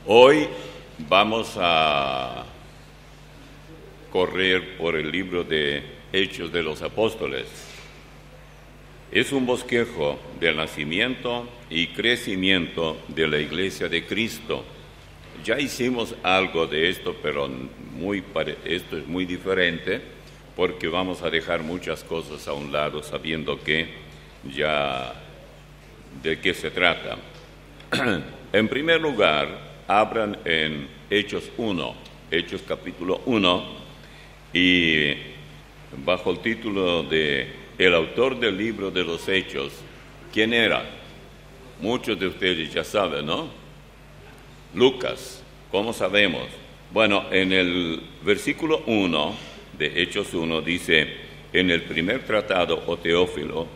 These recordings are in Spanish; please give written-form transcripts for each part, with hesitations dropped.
Hoy vamos a correr por el libro de Hechos de los Apóstoles. Es un bosquejo del nacimiento y crecimiento de la Iglesia de Cristo. Ya hicimos algo de esto, pero esto es muy diferente porque vamos a dejar muchas cosas a un lado sabiendo que ya de qué se trata. En primer lugar, abran en Hechos 1, Hechos capítulo 1, y bajo el título de El autor del libro de los Hechos, ¿quién era? Muchos de ustedes ya saben, ¿no? Lucas. ¿Cómo sabemos? Bueno, en el versículo 1 de Hechos 1 dice: en el primer tratado, oh Teófilo,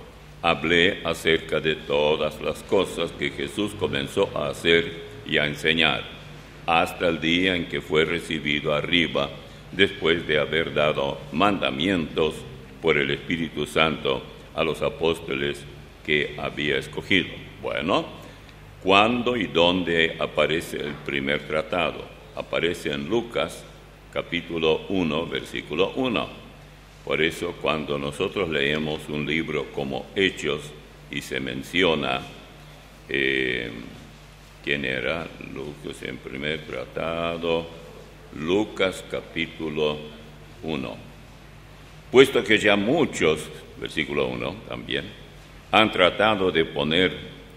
hablé acerca de todas las cosas que Jesús comenzó a hacer y a enseñar, hasta el día en que fue recibido arriba, después de haber dado mandamientos por el Espíritu Santo a los apóstoles que había escogido. Bueno, ¿cuándo y dónde aparece el primer tratado? Aparece en Lucas, capítulo 1, versículo 1. Por eso, cuando nosotros leemos un libro como Hechos y se menciona ¿quién era? Lucas, en primer tratado, Lucas capítulo 1. Puesto que ya muchos, versículo 1 también, han tratado de poner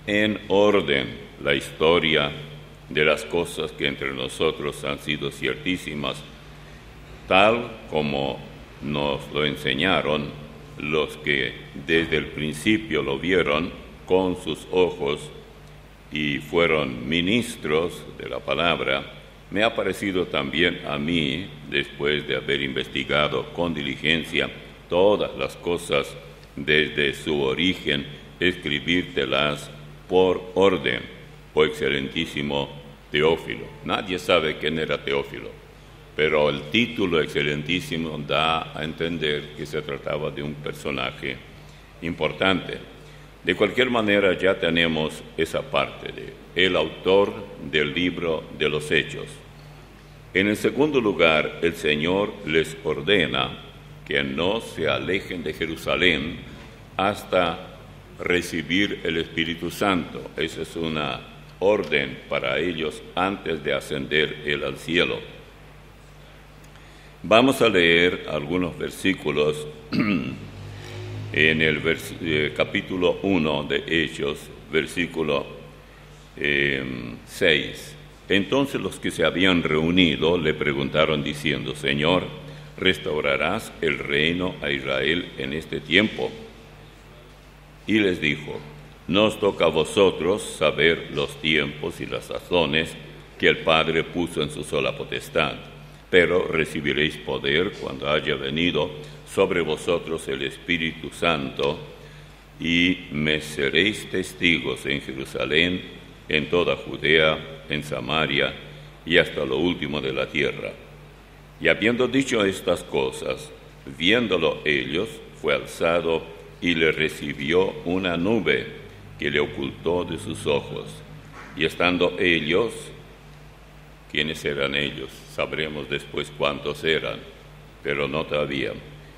en orden la historia de las cosas que entre nosotros han sido ciertísimas, tal como nos lo enseñaron los que desde el principio lo vieron con sus ojos y fueron ministros de la palabra, me ha parecido también a mí, después de haber investigado con diligencia todas las cosas desde su origen, escribírtelas por orden, oh excelentísimo Teófilo. Nadie sabe quién era Teófilo, pero el título excelentísimo da a entender que se trataba de un personaje importante. De cualquier manera, ya tenemos esa parte de el autor del libro de los Hechos. En el segundo lugar, el Señor les ordena que no se alejen de Jerusalén hasta recibir el Espíritu Santo. Esa es una orden para ellos antes de ascender Él al cielo. Vamos a leer algunos versículos en el capítulo 1 de Hechos, versículo 6. Entonces los que se habían reunido le preguntaron diciendo: Señor, ¿restaurarás el reino a Israel en este tiempo? Y les dijo: no os toca a vosotros saber los tiempos y las sazones que el Padre puso en su sola potestad, pero recibiréis poder cuando haya venido sobre vosotros el Espíritu Santo, y me seréis testigos en Jerusalén, en toda Judea, en Samaria y hasta lo último de la tierra. Y habiendo dicho estas cosas, viéndolo ellos, fue alzado y le recibió una nube que le ocultó de sus ojos. Y estando ellos, ¿quiénes eran ellos? Sabremos después cuántos eran, pero no todavía.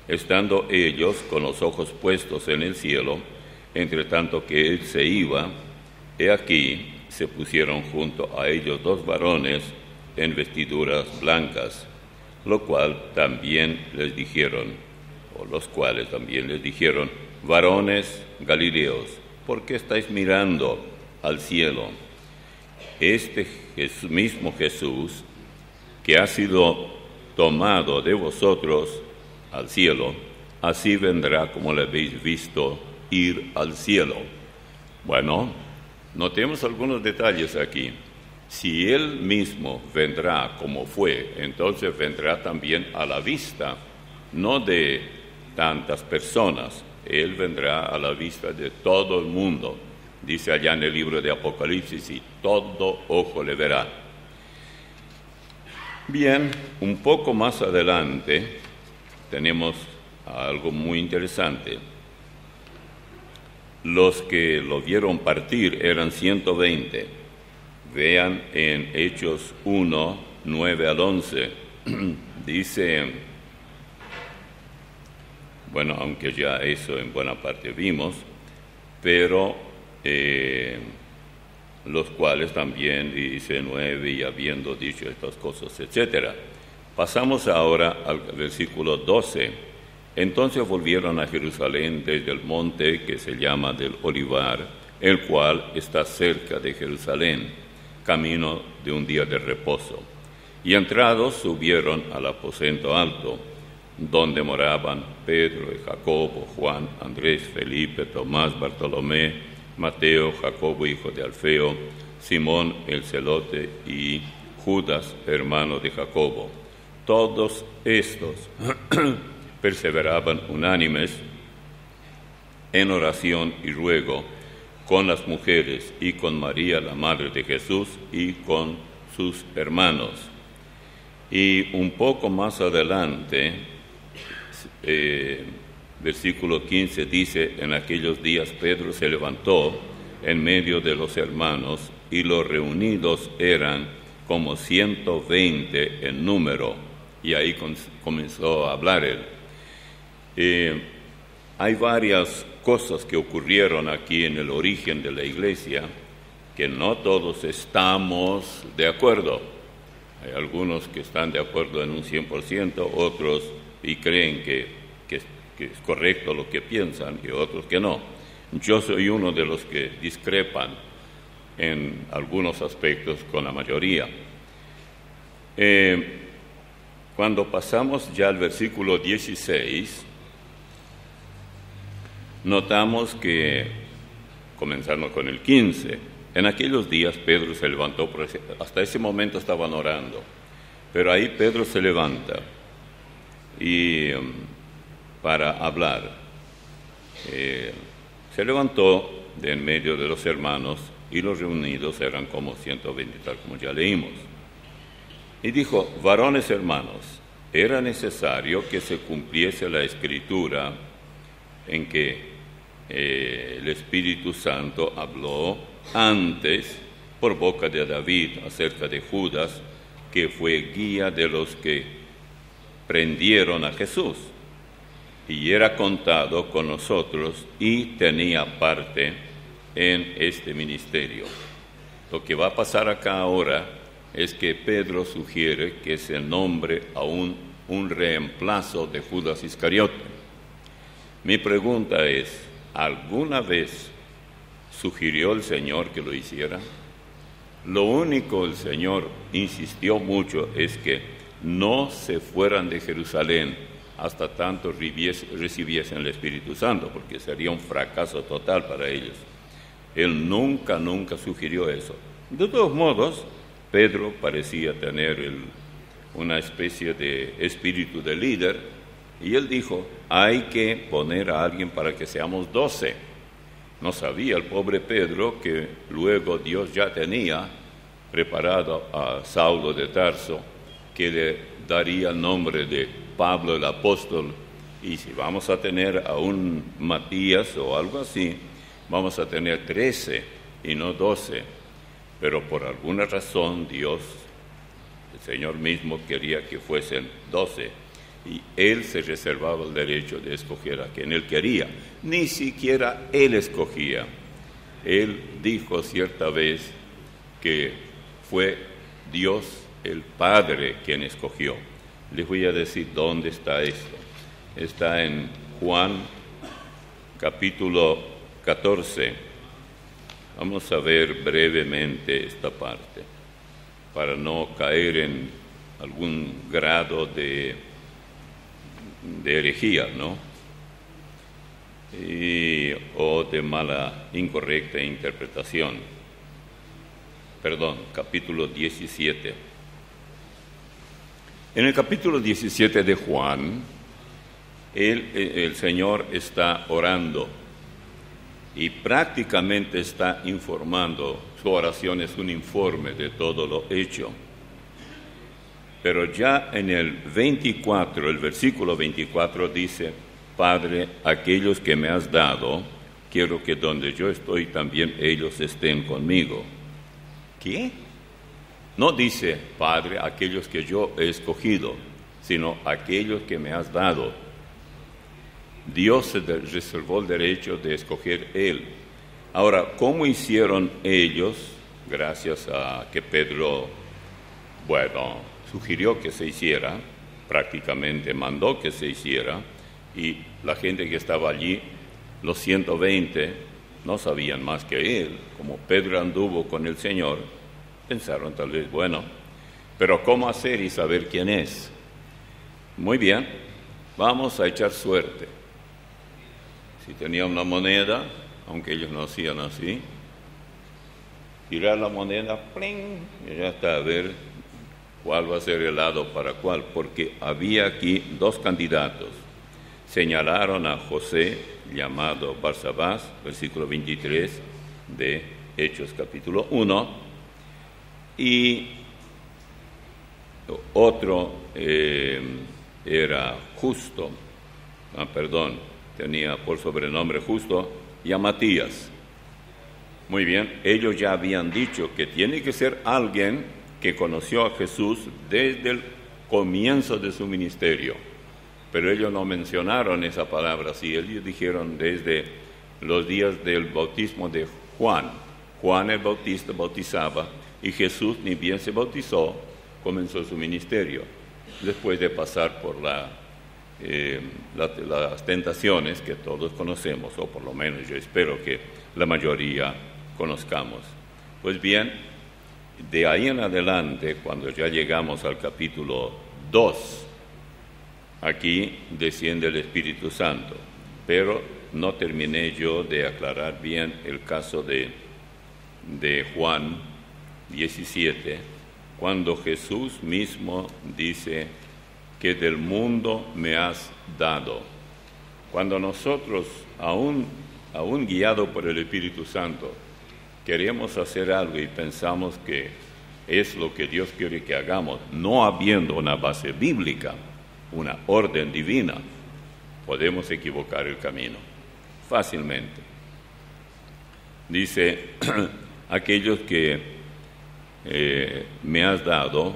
Estando ellos con los ojos puestos en el cielo, entre tanto que él se iba, he aquí se pusieron junto a ellos dos varones en vestiduras blancas, los cuales también les dijeron, varones galileos, ¿por qué estáis mirando al cielo? Este mismo Jesús, que ha sido tomado de vosotros al cielo, así vendrá como le habéis visto ir al cielo. Bueno, notemos algunos detalles aquí. Si Él mismo vendrá como fue, entonces vendrá también a la vista, no de tantas personas. Él vendrá a la vista de todo el mundo. Dice allá en el libro de Apocalipsis, y todo ojo le verá. Bien, un poco más adelante tenemos algo muy interesante. Los que lo vieron partir eran 120. Vean en Hechos 1, 9 al 11. Dice, bueno, aunque ya eso en buena parte vimos, pero los cuales también, dice 9, y habiendo dicho estas cosas, etc. Pasamos ahora al versículo 12. Entonces volvieron a Jerusalén desde el monte que se llama del Olivar, el cual está cerca de Jerusalén, camino de un día de reposo. Y entrados subieron al aposento alto, donde moraban Pedro y Jacobo, Juan, Andrés, Felipe, Tomás, Bartolomé, Mateo, Jacobo, hijo de Alfeo, Simón el celote y Judas, hermano de Jacobo. Todos estos perseveraban unánimes en oración y ruego con las mujeres y con María, la madre de Jesús, y con sus hermanos. Y un poco más adelante, versículo 15 dice, en aquellos días Pedro se levantó en medio de los hermanos, y los reunidos eran como 120 en número, y ahí comenzó a hablar él. Hay varias cosas que ocurrieron aquí en el origen de la iglesia que no todos estamos de acuerdo. Hay algunos que están de acuerdo en un 100%, otros y creen que es correcto lo que piensan, y otros que no. Yo soy uno de los que discrepan en algunos aspectos con la mayoría. Cuando pasamos ya al versículo 16, notamos que, comenzando con el 15, en aquellos días Pedro se levantó, hasta ese momento estaban orando, pero ahí Pedro se levanta y para hablar. Se levantó de en medio de los hermanos, y los reunidos eran como 120, tal como ya leímos. Y dijo: varones hermanos, era necesario que se cumpliese la Escritura en que el Espíritu Santo habló antes por boca de David acerca de Judas, que fue guía de los que prendieron a Jesús, y era contado con nosotros y tenía parte en este ministerio. Lo que va a pasar acá ahora es que Pedro sugiere que se nombre a un reemplazo de Judas Iscariote. Mi pregunta es, ¿alguna vez sugirió el Señor que lo hiciera? Lo único el Señor insistió mucho es que no se fueran de Jerusalén hasta tanto recibiesen el Espíritu Santo, porque sería un fracaso total para ellos. Él nunca sugirió eso. De todos modos, Pedro parecía tener una especie de espíritu de líder, y él dijo: hay que poner a alguien para que seamos 12. No sabía el pobre Pedro que luego Dios ya tenía preparado a Saulo de Tarso, que le daría el nombre de Pablo el apóstol, y si vamos a tener a un Matías o algo así, vamos a tener 13 y no 12. Pero por alguna razón Dios, el Señor mismo, quería que fuesen 12, y Él se reservaba el derecho de escoger a quien Él quería. Ni siquiera Él escogía. Él dijo cierta vez que fue Dios el Padre quien escogió. Les voy a decir dónde está esto. Está en Juan capítulo 14. Vamos a ver brevemente esta parte, para no caer en algún grado de herejía, ¿no? O de mala, incorrecta interpretación. Perdón, capítulo 17. En el capítulo 17 de Juan, el Señor está orando y prácticamente está informando. Su oración es un informe de todo lo hecho. Pero ya en el 24, el versículo 24 dice: Padre, aquellos que me has dado, quiero que donde yo estoy también ellos estén conmigo. ¿Qué? No dice, Padre, aquellos que yo he escogido, sino aquellos que me has dado. Dios se reservó el derecho de escoger Él. Ahora, ¿cómo hicieron ellos? Gracias a que Pedro, sugirió que se hiciera, prácticamente mandó que se hiciera, y la gente que estaba allí, los 120, no sabían más que él. Como Pedro anduvo con el Señor, pensaron tal vez, pero ¿cómo hacer y saber quién es? Muy bien, vamos a echar suerte. Si tenía una moneda, aunque ellos no hacían así, tirar la moneda, ¡pling!, y ya está, a ver cuál va a ser el lado para cuál, porque había aquí dos candidatos. Señalaron a José, llamado Barsabás, versículo 23 de Hechos capítulo 1, y otro era Justo, tenía por sobrenombre Justo, y a Matías. Muy bien, ellos ya habían dicho que tiene que ser alguien que conoció a Jesús desde el comienzo de su ministerio, pero ellos no mencionaron esa palabra así. Ellos dijeron desde los días del bautismo de Juan. Juan el Bautista bautizaba y Jesús, ni bien se bautizó, comenzó su ministerio, después de pasar por las tentaciones que todos conocemos, o por lo menos yo espero que la mayoría conozcamos. Pues bien, de ahí en adelante, cuando ya llegamos al capítulo 2, aquí desciende el Espíritu Santo, pero no terminé yo de aclarar bien el caso de Juan 17, cuando Jesús mismo dice que del mundo me has dado. Cuando nosotros, aún guiados por el Espíritu Santo, queremos hacer algo y pensamos que es lo que Dios quiere que hagamos, no habiendo una base bíblica, una orden divina, podemos equivocar el camino fácilmente. Dice, aquellos que me has dado,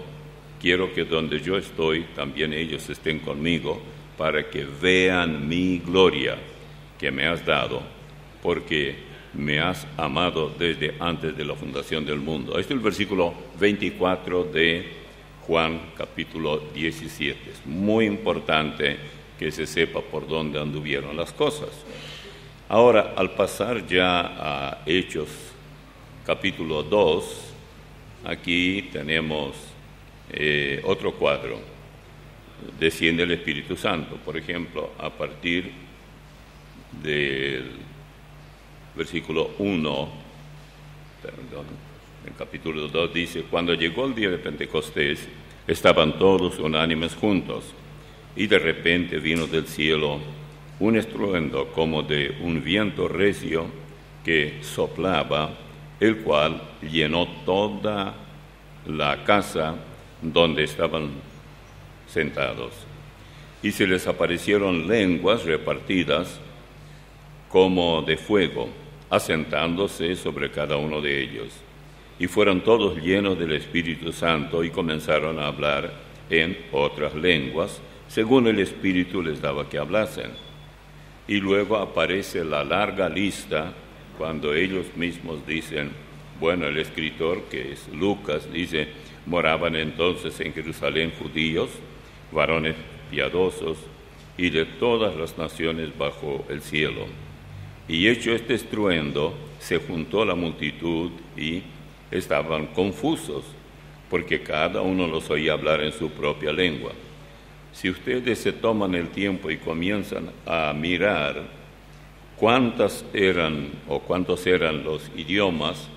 quiero que donde yo estoy, también ellos estén conmigo, para que vean mi gloria que me has dado, porque me has amado desde antes de la fundación del mundo. Este es el versículo 24 de Juan capítulo 17. Es muy importante que se sepa por dónde anduvieron las cosas. Ahora, al pasar ya a Hechos capítulo 2, aquí tenemos otro cuadro. Desciende el Espíritu Santo, por ejemplo, a partir del versículo 1, en capítulo 2 dice, cuando llegó el día de Pentecostés, estaban todos unánimes juntos, y de repente vino del cielo un estruendo como de un viento recio que soplaba, el cual llenó toda la casa donde estaban sentados. Y se les aparecieron lenguas repartidas como de fuego, asentándose sobre cada uno de ellos. Y fueron todos llenos del Espíritu Santo y comenzaron a hablar en otras lenguas, según el Espíritu les daba que hablasen. Y luego aparece la larga lista cuando ellos mismos dicen, el escritor, que es Lucas, dice, moraban entonces en Jerusalén judíos, varones piadosos, y de todas las naciones bajo el cielo. Y hecho este estruendo, se juntó la multitud y estaban confusos, porque cada uno los oía hablar en su propia lengua. Si ustedes se toman el tiempo y comienzan a mirar cuántos eran los idiomas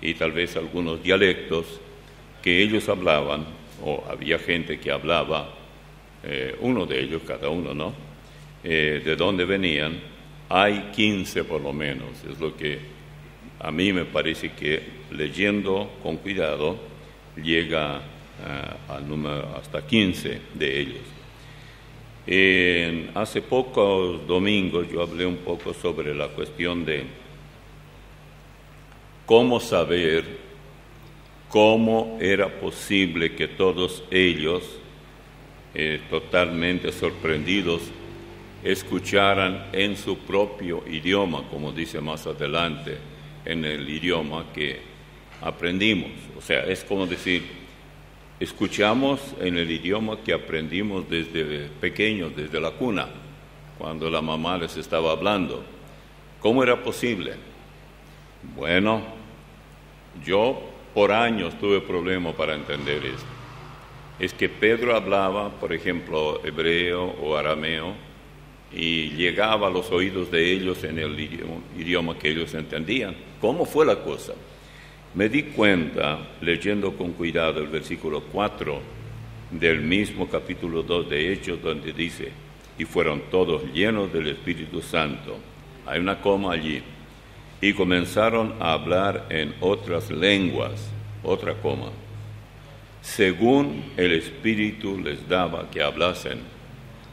y tal vez algunos dialectos que ellos hablaban, o había gente que hablaba, uno de ellos, cada uno, ¿no? De dónde venían, hay 15 por lo menos, es lo que a mí me parece que leyendo con cuidado llega al número hasta 15 de ellos. Hace pocos domingos yo hablé un poco sobre la cuestión de cómo saber ¿Cómo era posible que todos ellos, totalmente sorprendidos, escucharan en su propio idioma, como dice más adelante, en el idioma que aprendimos? O sea, es como decir, escuchamos en el idioma que aprendimos desde pequeños, desde la cuna, cuando la mamá les estaba hablando. ¿Cómo era posible? Bueno, yo por años tuve problemas para entender esto. Es que Pedro hablaba, por ejemplo, hebreo o arameo, y llegaba a los oídos de ellos en el idioma que ellos entendían. ¿Cómo fue la cosa? Me di cuenta, leyendo con cuidado el versículo 4 del mismo capítulo 2 de Hechos, donde dice, y fueron todos llenos del Espíritu Santo. Hay una coma allí. Y comenzaron a hablar en otras lenguas, otra coma, según el Espíritu les daba que hablasen.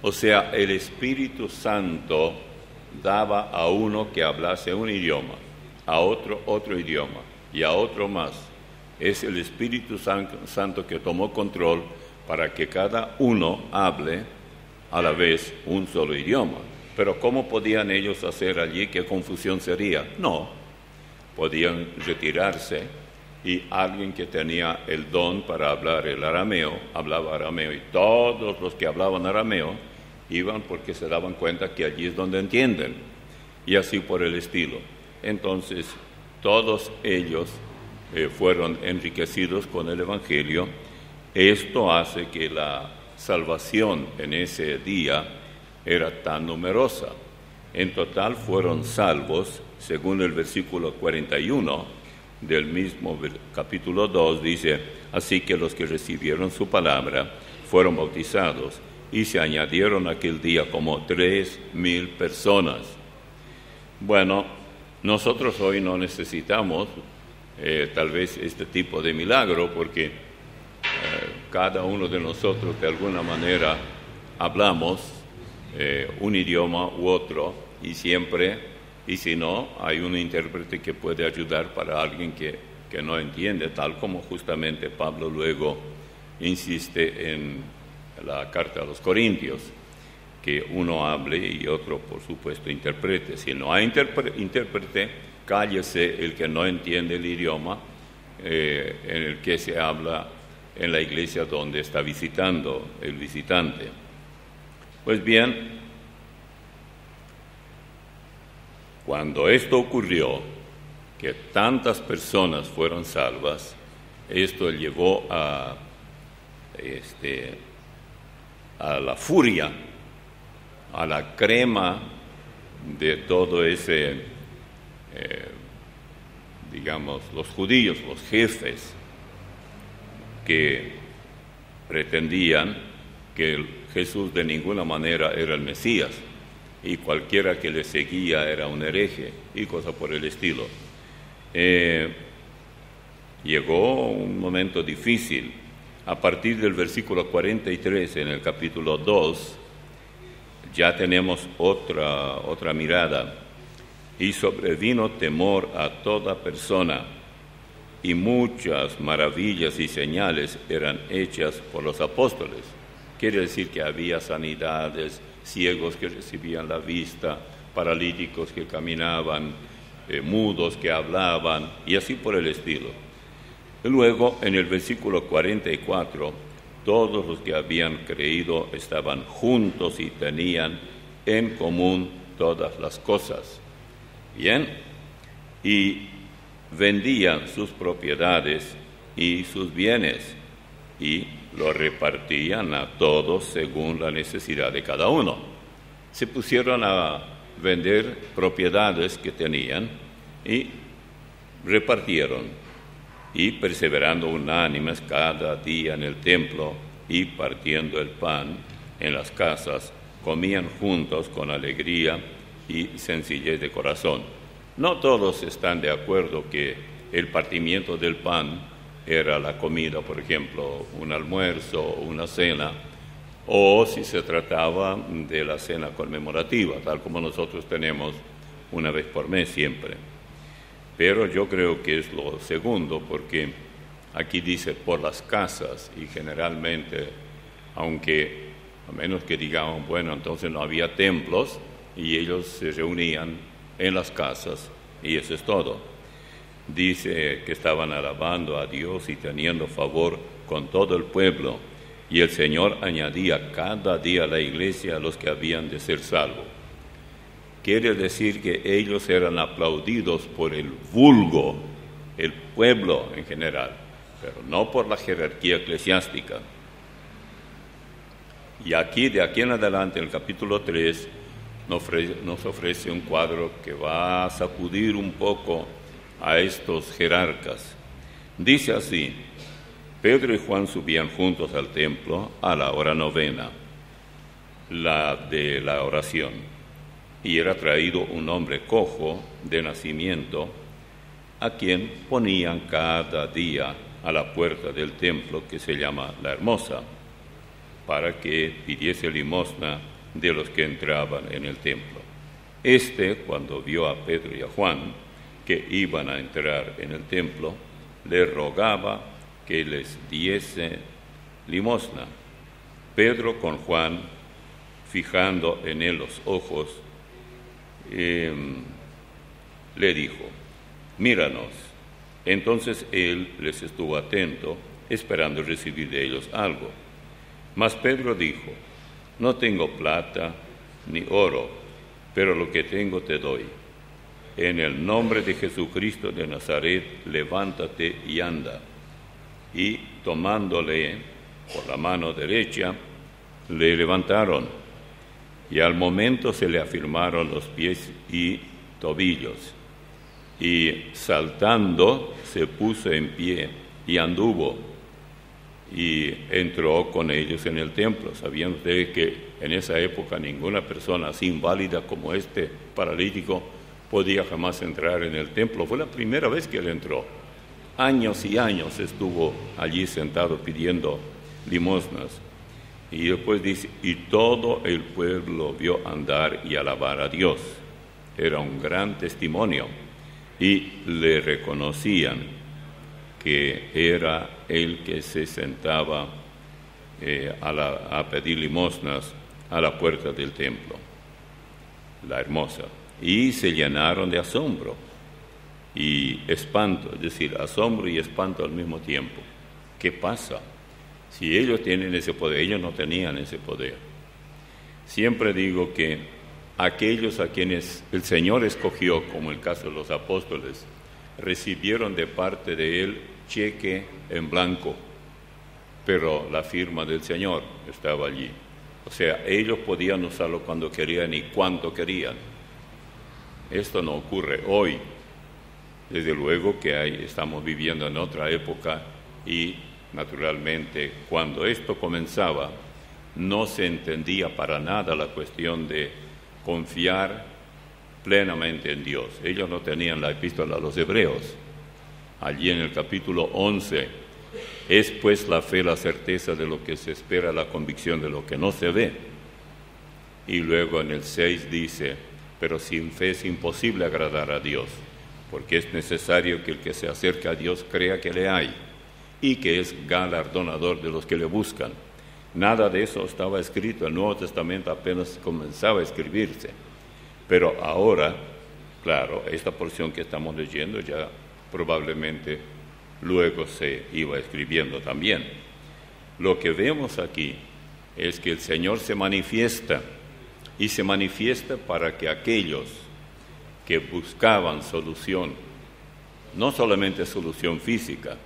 O sea, el Espíritu Santo daba a uno que hablase un idioma, a otro idioma, y a otro más. Es el Espíritu Santo que tomó control para que cada uno hable a la vez un solo idioma. Pero ¿cómo podían ellos hacer allí? ¿Qué confusión sería? No, podían retirarse y alguien que tenía el don para hablar el arameo, hablaba arameo, y todos los que hablaban arameo iban porque se daban cuenta que allí es donde entienden, y así por el estilo. Entonces, todos ellos fueron enriquecidos con el Evangelio. Esto hace que la salvación en ese día era tan numerosa. En total fueron salvos, según el versículo 41 del mismo capítulo 2, dice, así que los que recibieron su palabra fueron bautizados, y se añadieron aquel día como 3,000 personas. Bueno, nosotros hoy no necesitamos tal vez este tipo de milagro, porque cada uno de nosotros de alguna manera hablamos un idioma u otro, y siempre, y si no, hay un intérprete que puede ayudar para alguien que no entiende, tal como justamente Pablo luego insiste en la carta a los Corintios, que uno hable y otro, por supuesto, interprete. Si no hay intérprete, cállese el que no entiende el idioma en el que se habla en la iglesia donde está visitando el visitante. Pues bien, cuando esto ocurrió, que tantas personas fueron salvas, esto llevó a la furia, a la crema de todo ese, digamos, los judíos, los jefes, que pretendían que Jesús de ninguna manera era el Mesías, y cualquiera que le seguía era un hereje, y cosas por el estilo. Llegó un momento difícil. A partir del versículo 43 en el capítulo 2, ya tenemos otra mirada. Y sobrevino temor a toda persona, y muchas maravillas y señales eran hechas por los apóstoles. Quiere decir que había sanidades, ciegos que recibían la vista, paralíticos que caminaban, mudos que hablaban, y así por el estilo. Luego, en el versículo 44, todos los que habían creído estaban juntos y tenían en común todas las cosas. Bien, y vendían sus propiedades y sus bienes, y lo repartían a todos según la necesidad de cada uno. Se pusieron a vender propiedades que tenían y repartieron, y perseverando unánimes cada día en el templo y partiendo el pan en las casas, comían juntos con alegría y sencillez de corazón. No todos están de acuerdo que el partimiento del pan era la comida, por ejemplo, un almuerzo o una cena, o si se trataba de la cena conmemorativa, tal como nosotros tenemos una vez por mes siempre. Pero yo creo que es lo segundo, porque Aquí dice por las casas, y generalmente, aunque a menos que digamos, bueno, entonces no había templos y ellos se reunían en las casas y eso es todo. Dice que estaban alabando a Dios y teniendo favor con todo el pueblo, y el Señor añadía cada día a la iglesia a los que habían de ser salvos. Quiere decir que ellos eran aplaudidos por el vulgo, el pueblo en general, pero no por la jerarquía eclesiástica. Y de aquí en adelante, en el capítulo 3, nos ofrece un cuadro que va a sacudir un poco a estos jerarcas. Dice así: Pedro y Juan subían juntos al templo a la hora novena, la de la oración, y era traído un hombre cojo de nacimiento, a quien ponían cada día a la puerta del templo, que se llama La Hermosa, para que pidiese limosna de los que entraban en el templo. Cuando vio a Pedro y a Juan que iban a entrar en el templo, le rogaba que les diese limosna. Pedro, con Juan, fijando en él los ojos, le dijo: míranos. Entonces él les estuvo atento, esperando recibir de ellos algo. Mas Pedro dijo: no tengo plata ni oro, pero lo que tengo te doy. En el nombre de Jesucristo de Nazaret, levántate y anda. Y tomándole por la mano derecha, le levantaron, y al momento se le afirmaron los pies y tobillos, y saltando se puso en pie y anduvo, y entró con ellos en el templo. ¿Sabían ustedes que en esa época ninguna persona así inválida como este paralítico podía jamás entrar en el templo? Fue la primera vez que él entró. Años y años estuvo allí sentado pidiendo limosnas. Y después dice: y todo el pueblo vio andar y alabar a Dios. Era un gran testimonio, y le reconocían que era el que se sentaba a pedir limosnas a la puerta del templo, La Hermosa. Y se llenaron de asombro y espanto, es decir, asombro y espanto al mismo tiempo. ¿Qué pasa? Si ellos tienen ese poder, ellos no tenían ese poder. Siempre digo que aquellos a quienes el Señor escogió, como el caso de los apóstoles, recibieron de parte de Él cheque en blanco, pero la firma del Señor estaba allí. O sea, ellos podían usarlo cuando querían y cuanto querían. Esto no ocurre hoy. Desde luego que estamos viviendo en otra época y, naturalmente, cuando esto comenzaba, no se entendía para nada la cuestión de confiar plenamente en Dios. Ellos no tenían la epístola a los Hebreos. Allí en el capítulo 11, es pues la fe la certeza de lo que se espera, la convicción de lo que no se ve. Y luego en el 6 dice: pero sin fe es imposible agradar a Dios, porque es necesario que el que se acerca a Dios crea que le hay, y que es galardonador de los que le buscan. Nada de eso estaba escrito. El Nuevo Testamento apenas comenzaba a escribirse. Pero ahora, claro, esta porción que estamos leyendo ya probablemente luego se iba escribiendo también. Lo que vemos aquí es que el Señor se manifiesta, y se manifiesta para que aquellos que buscaban solución, no solamente solución física,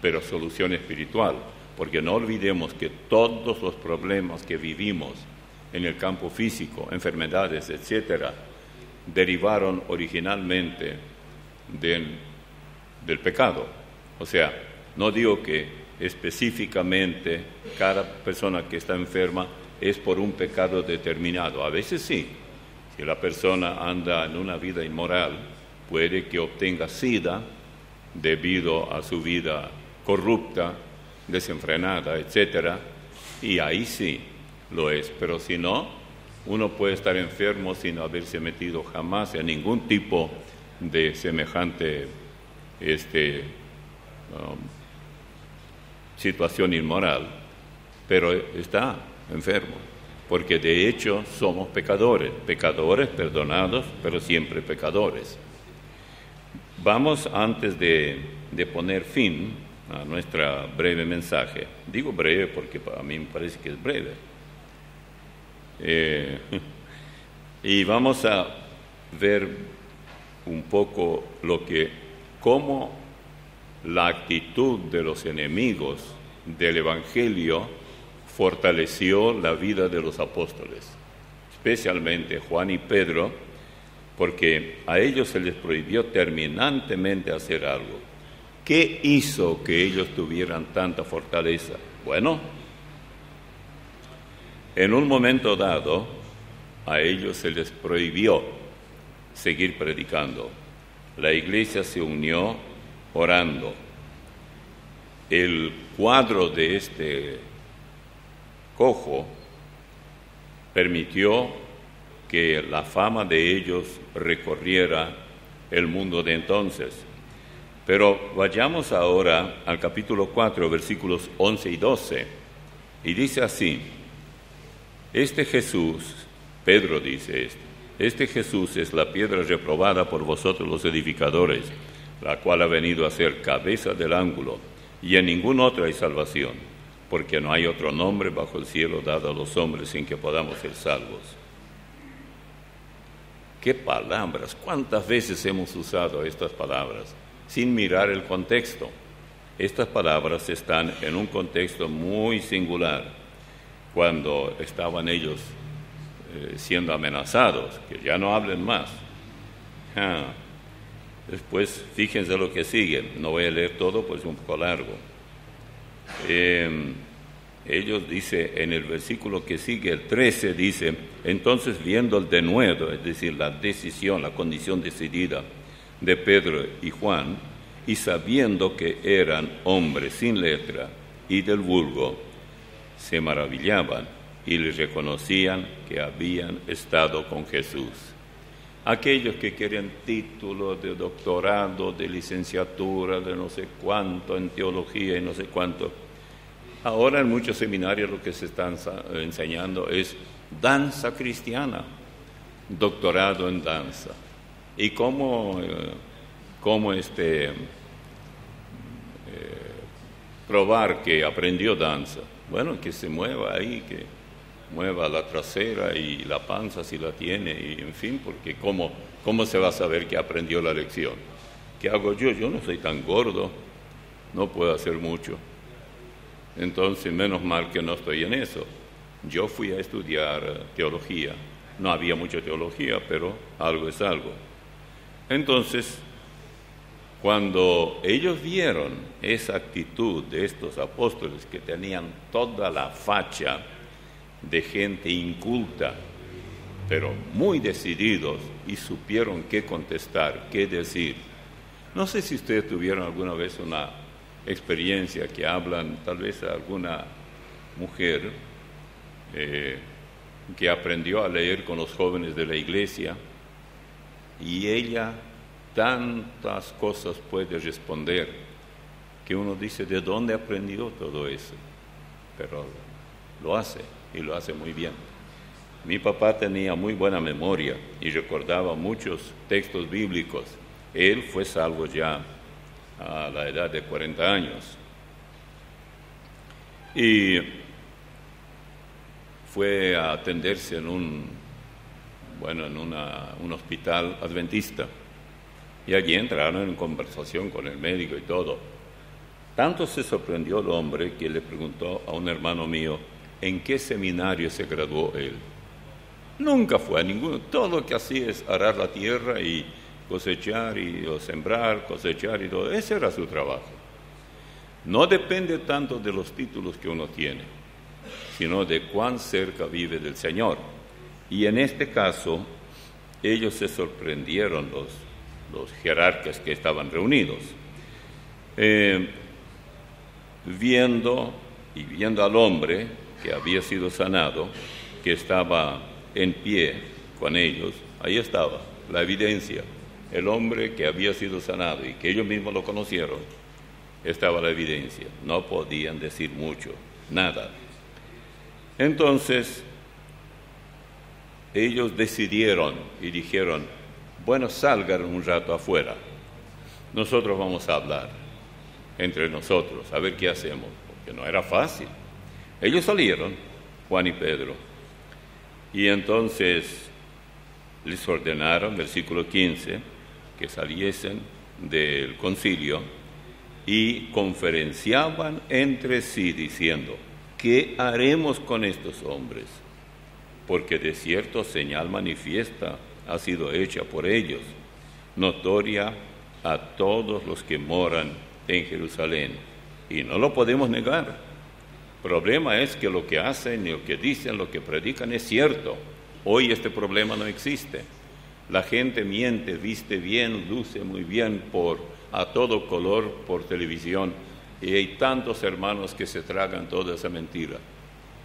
pero solución espiritual, porque no olvidemos que todos los problemas que vivimos en el campo físico, enfermedades, etcétera, derivaron originalmente del pecado. O sea, no digo que específicamente cada persona que está enferma es por un pecado determinado. A veces sí. Si la persona anda en una vida inmoral, puede que obtenga SIDA debido a su vida corrupta, desenfrenada, etcétera, y ahí sí lo es. Pero si no, uno puede estar enfermo sin haberse metido jamás en ningún tipo de semejante situación inmoral, pero está enfermo, porque de hecho somos pecadores perdonados, pero siempre pecadores. Vamos, antes de poner fin a nuestra breve mensaje, digo breve porque a mí me parece que es breve, y vamos a ver un poco cómo la actitud de los enemigos del Evangelio fortaleció la vida de los apóstoles, especialmente Juan y Pedro, porque a ellos se les prohibió terminantemente hacer algo. ¿Qué hizo que ellos tuvieran tanta fortaleza? Bueno, en un momento dado, a ellos se les prohibió seguir predicando. La iglesia se unió orando. El cuadro de este cojo permitió que la fama de ellos recorriera el mundo de entonces. Pero vayamos ahora al capítulo 4, versículos 11 y 12, y dice así: este Jesús, Pedro dice este Jesús es la piedra reprobada por vosotros los edificadores, la cual ha venido a ser cabeza del ángulo, y en ningún otro hay salvación, porque no hay otro nombre bajo el cielo dado a los hombres en que podamos ser salvos. ¡Qué palabras! ¿Cuántas veces hemos usado estas palabras sin mirar el contexto? Estas palabras están en un contexto muy singular, cuando estaban ellos siendo amenazados, que ya no hablen más. Después, fíjense lo que sigue. No voy a leer todo, pues es un poco largo. Ellos dice, en el versículo que sigue, el 13, dice: entonces viendo el denuedo, es decir, la decisión, la condición decidida de Pedro y Juan, y sabiendo que eran hombres sin letra y del vulgo, se maravillaban y les reconocían que habían estado con Jesús. Aquellos que quieren títulos de doctorado, de licenciatura, de no sé cuánto en teología y no sé cuánto. Ahora en muchos seminarios lo que se están enseñando es danza cristiana, doctorado en danza. ¿Y cómo probar que aprendió danza? Bueno, que se mueva ahí, que mueva la trasera y la panza si la tiene, y en fin, porque ¿cómo se va a saber que aprendió la lección? ¿Qué hago yo? Yo no soy tan gordo, no puedo hacer mucho. Entonces, menos mal que no estoy en eso. Yo fui a estudiar teología. No había mucha teología, pero algo es algo. Entonces, cuando ellos vieron esa actitud de estos apóstoles, que tenían toda la facha de gente inculta, pero muy decididos, y supieron qué contestar, qué decir. No sé si ustedes tuvieron alguna vez una experiencia que hablan, tal vez a alguna mujer que aprendió a leer con los jóvenes de la iglesia, y ella tantas cosas puede responder que uno dice, ¿de dónde aprendió todo eso? Pero lo hace, y lo hace muy bien. Mi papá tenía muy buena memoria y recordaba muchos textos bíblicos. Él fue salvo ya a la edad de 40 años. Y fue a atenderse en un hospital adventista. Y allí entraron en conversación con el médico y todo. Tanto se sorprendió el hombre que le preguntó a un hermano mío, ¿en qué seminario se graduó él? Nunca fue a ninguno. Todo lo que hacía es arar la tierra y cosechar, o sembrar, cosechar y todo. Ese era su trabajo. No depende tanto de los títulos que uno tiene, sino de cuán cerca vive del Señor. Y en este caso, ellos se sorprendieron, los jerarcas que estaban reunidos, viendo al hombre que había sido sanado, que estaba en pie con ellos. Ahí estaba la evidencia, el hombre que había sido sanado y que ellos mismos lo conocieron, estaba la evidencia. No podían decir mucho, nada. Entonces, ellos decidieron y dijeron, bueno, salgan un rato afuera. Nosotros vamos a hablar entre nosotros, a ver qué hacemos, porque no era fácil. Ellos salieron, Juan y Pedro, y entonces les ordenaron, versículo 15, que saliesen del concilio y conferenciaban entre sí diciendo, ¿qué haremos con estos hombres? Porque de cierto señal manifiesta ha sido hecha por ellos, notoria a todos los que moran en Jerusalén, y no lo podemos negar. El problema es que lo que hacen, lo que dicen, lo que predican es cierto. Hoy este problema no existe. La gente miente, viste bien, luce muy bien a todo color por televisión, y hay tantos hermanos que se tragan toda esa mentira.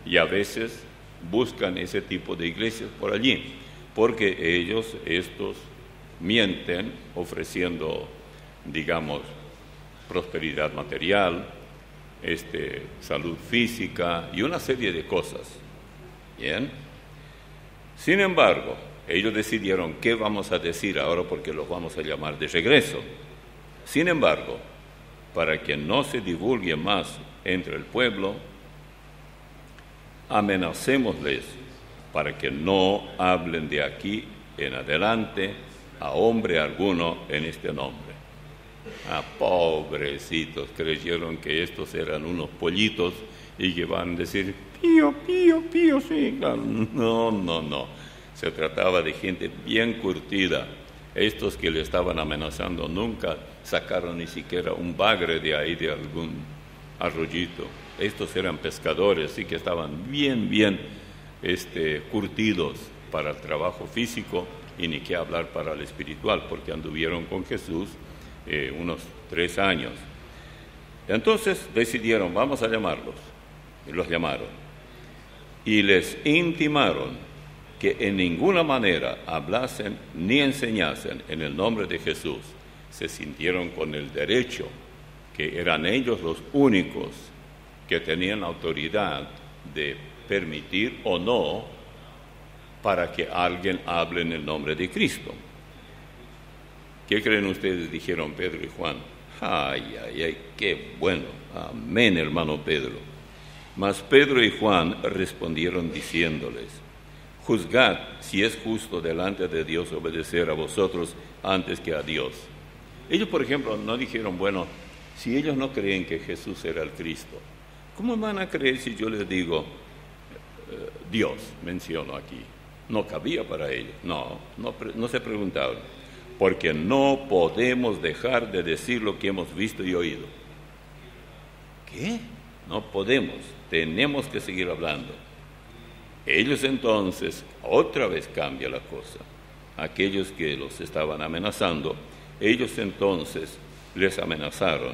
Y a veces buscan ese tipo de iglesias por allí, porque estos mienten ofreciendo, digamos, prosperidad material, salud física y una serie de cosas. Bien. Sin embargo, ellos decidieron qué vamos a decir ahora porque los vamos a llamar de regreso. Sin embargo, para que no se divulgue más entre el pueblo, amenacémosles para que no hablen de aquí en adelante a hombre alguno en este nombre. Pobrecitos, creyeron que estos eran unos pollitos y que van a decir, pío, pío, pío, sí. No. Se trataba de gente bien curtida. Estos que le estaban amenazando nunca sacaron ni siquiera un bagre de ahí, de algún arroyito. Estos eran pescadores, sí que estaban bien curtidos para el trabajo físico y ni qué hablar para el espiritual, porque anduvieron con Jesús unos 3 años. Entonces decidieron, vamos a llamarlos. Y los llamaron. Y les intimaron que en ninguna manera hablasen ni enseñasen en el nombre de Jesús. Se sintieron con el derecho, que eran ellos los únicos que tenían autoridad de permitir o no para que alguien hable en el nombre de Cristo. ¿Qué creen ustedes? Dijeron Pedro y Juan. Ay, qué bueno. Amén, hermano Pedro. Mas Pedro y Juan respondieron diciéndoles, juzgad si es justo delante de Dios obedecer a vosotros antes que a Dios. Ellos, por ejemplo, no dijeron, bueno, si ellos no creen que Jesús era el Cristo, ¿cómo van a creer si yo les digo, Dios, menciono aquí? No cabía para ellos. No se preguntaban, porque no podemos dejar de decir lo que hemos visto y oído. ¿Qué? No podemos, tenemos que seguir hablando. Ellos entonces, otra vez cambia la cosa. Aquellos que los estaban amenazando, ellos entonces les amenazaron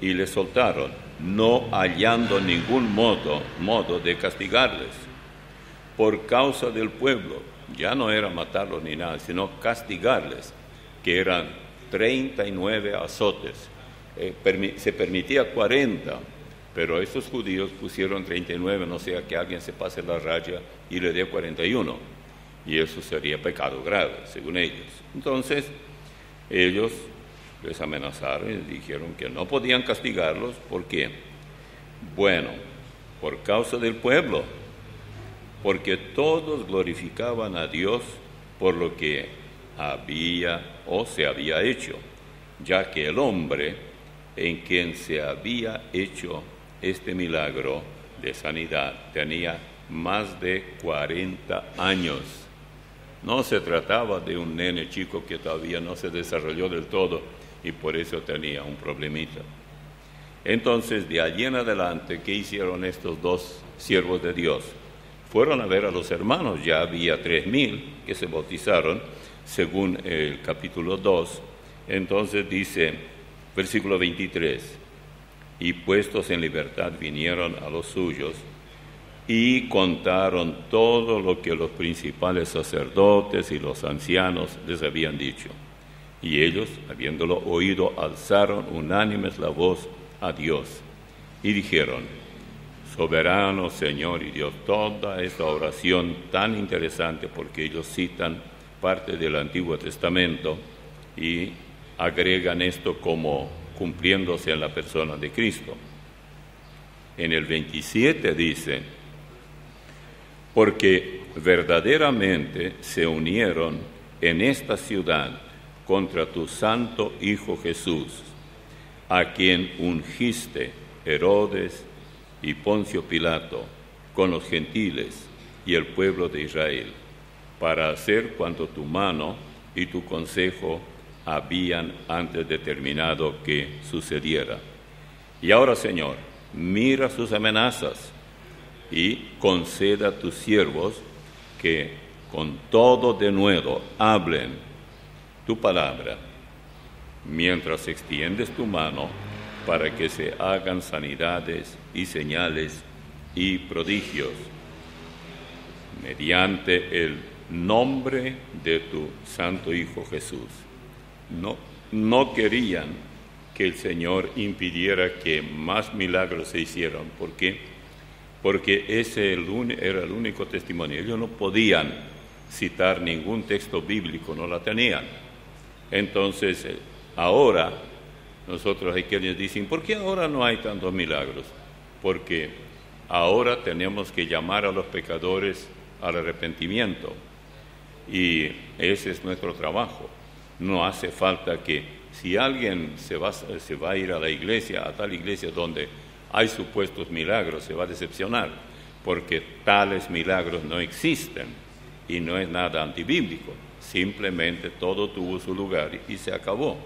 y les soltaron, no hallando ningún modo de castigarles. Por causa del pueblo, ya no era matarlos ni nada, sino castigarles, que eran 39 azotes. Se permitía 40, pero esos judíos pusieron 39, no sea que alguien se pase la raya y le dé 41, y eso sería pecado grave, según ellos. Entonces, ellos les amenazaron y dijeron que no podían castigarlos. ¿Por qué? Bueno, por causa del pueblo, porque todos glorificaban a Dios por lo que se había hecho, ya que el hombre en quien se había hecho este milagro de sanidad tenía más de 40 años. No se trataba de un nene chico que todavía no se desarrolló del todo y por eso tenía un problemita. Entonces, de allí en adelante, ¿qué hicieron estos dos siervos de Dios? Fueron a ver a los hermanos. Ya había 3,000 que se bautizaron, según el capítulo 2. Entonces dice, versículo 23, y puestos en libertad vinieron a los suyos y contaron todo lo que los principales sacerdotes y los ancianos les habían dicho. Y ellos, habiéndolo oído, alzaron unánimes la voz a Dios. Y dijeron: soberano Señor y Dios. Toda esta oración tan interesante, porque ellos citan parte del Antiguo Testamento y agregan esto como cumpliéndose en la persona de Cristo. En el 27 dice: porque verdaderamente se unieron en esta ciudad contra tu santo Hijo Jesús, a quien ungiste Herodes y Poncio Pilato con los gentiles y el pueblo de Israel, para hacer cuanto tu mano y tu consejo habían antes determinado que sucediera. Y ahora, Señor, mira sus amenazas y conceda a tus siervos que con todo denuedo hablen tu palabra, mientras extiendes tu mano para que se hagan sanidades y señales y prodigios, mediante el nombre de tu santo Hijo Jesús. No querían que el Señor impidiera que más milagros se hicieran. ¿Por qué? Porque ese era el único testimonio. Ellos no podían citar ningún texto bíblico, no la tenían. Entonces, ahora nosotros hay quienes dicen: ¿por qué ahora no hay tantos milagros? Porque ahora tenemos que llamar a los pecadores al arrepentimiento, y ese es nuestro trabajo. No hace falta que, si alguien se va a ir a la iglesia, a tal iglesia donde hay supuestos milagros, se va a decepcionar, porque tales milagros no existen y no es nada antibíblico. Simplemente todo tuvo su lugar y se acabó.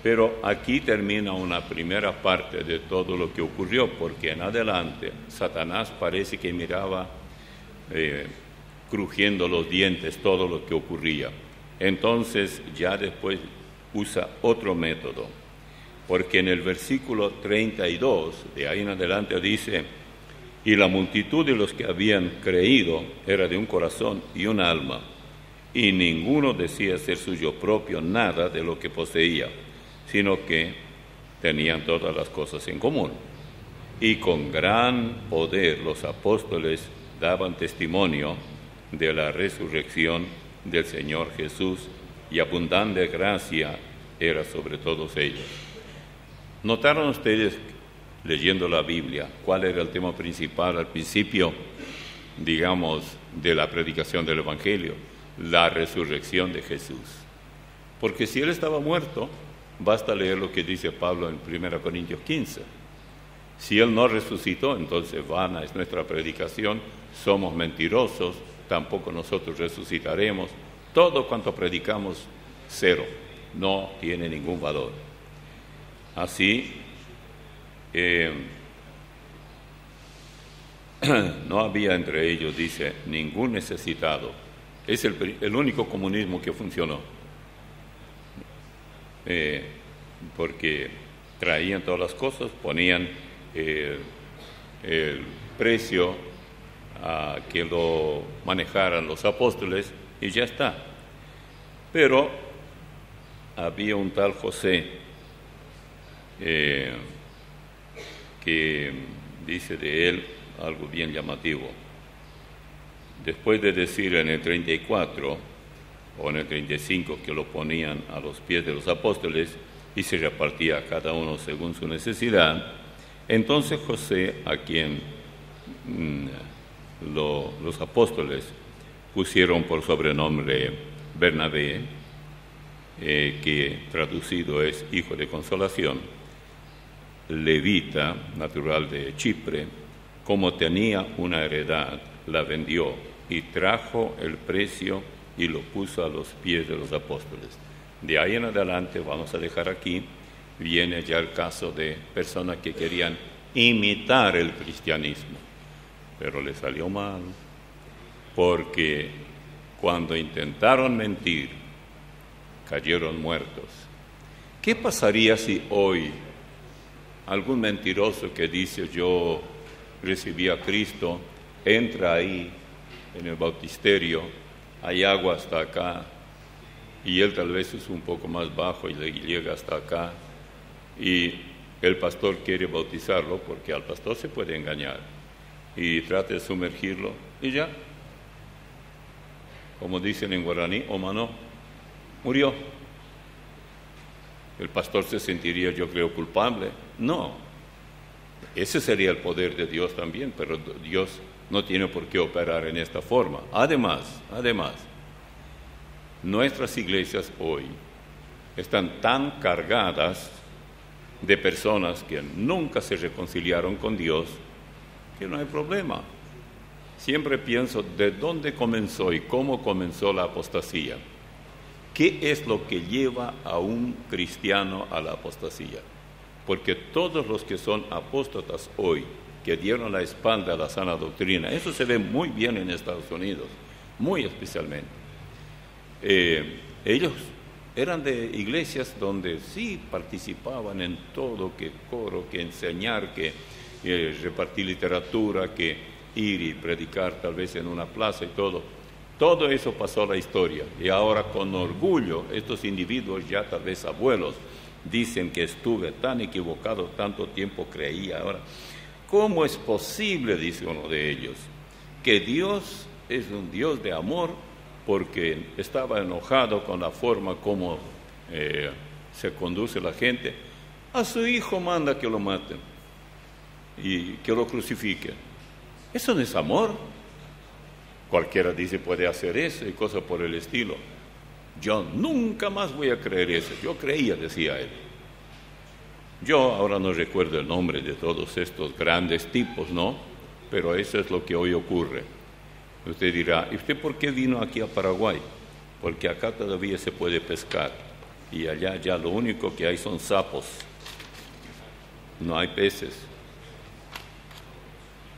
Pero aquí termina una primera parte de todo lo que ocurrió, porque en adelante Satanás parece que miraba crujiendo los dientes todo lo que ocurría. Entonces ya después usa otro método, porque en el versículo 32, de ahí en adelante dice: y la multitud de los que habían creído era de un corazón y un alma, y ninguno decía ser suyo propio nada de lo que poseía, sino que tenían todas las cosas en común. Y con gran poder los apóstoles daban testimonio de la resurrección del Señor Jesús, y abundante gracia era sobre todos ellos. ¿Notaron ustedes, leyendo la Biblia, cuál era el tema principal al principio, digamos, de la predicación del Evangelio? La resurrección de Jesús. Porque si Él estaba muerto, basta leer lo que dice Pablo en 1 Corintios 15. Si Él no resucitó, entonces vana es nuestra predicación, somos mentirosos, tampoco nosotros resucitaremos. Todo cuanto predicamos, cero, no tiene ningún valor. Así, no había entre ellos, dice, ningún necesitado. Es el único comunismo que funcionó, porque traían todas las cosas, ponían el precio a que lo manejaran los apóstoles y ya está. Pero había un tal José que dice de él algo bien llamativo. Después de decir en el 34 o en el 35 que lo ponían a los pies de los apóstoles y se repartía a cada uno según su necesidad, entonces José, a quien los apóstoles pusieron por sobrenombre Bernabé, que traducido es hijo de consolación, levita, natural de Chipre, como tenía una heredad, la vendió y trajo el precio y lo puso a los pies de los apóstoles. De ahí en adelante, vamos a dejar aquí, viene ya el caso de personas que querían imitar el cristianismo, pero les salió mal, porque cuando intentaron mentir, cayeron muertos. ¿Qué pasaría si hoy algún mentiroso que dice yo recibí a Cristo, entra ahí en el bautisterio, hay agua hasta acá, y él tal vez es un poco más bajo y le llega hasta acá, y el pastor quiere bautizarlo porque al pastor se puede engañar y trata de sumergirlo y ya, como dicen en guaraní, Omanó, murió. ¿El pastor se sentiría, yo creo, culpable? No. Ese sería el poder de Dios también, pero Dios no tiene por qué operar en esta forma. Además, nuestras iglesias hoy están tan cargadas de personas que nunca se reconciliaron con Dios, que no hay problema. Siempre pienso de dónde comenzó y cómo comenzó la apostasía. ¿Qué es lo que lleva a un cristiano a la apostasía? Porque todos los que son apóstatas hoy, que dieron la espalda a la sana doctrina, eso se ve muy bien en Estados Unidos, muy especialmente. Ellos eran de iglesias donde sí participaban en todo, que coro, que enseñar, que repartir literatura, que ir y predicar tal vez en una plaza y todo. Todo eso pasó a la historia y ahora con orgullo estos individuos, ya tal vez abuelos, dicen que estuve tan equivocado, tanto tiempo creía. Ahora, ¿cómo es posible, dice uno de ellos, que Dios es un Dios de amor porque estaba enojado con la forma como se conduce la gente? A su hijo manda que lo maten y que lo crucifiquen. Eso no es amor. Cualquiera dice puede hacer eso y cosas por el estilo. Yo nunca más voy a creer eso. Yo creía, decía él. Yo ahora no recuerdo el nombre de todos estos grandes tipos, ¿no? Pero eso es lo que hoy ocurre. Usted dirá, ¿y usted por qué vino aquí a Paraguay? Porque acá todavía se puede pescar y allá ya lo único que hay son sapos. No hay peces.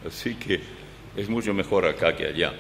Así que es mucho mejor acá que allá.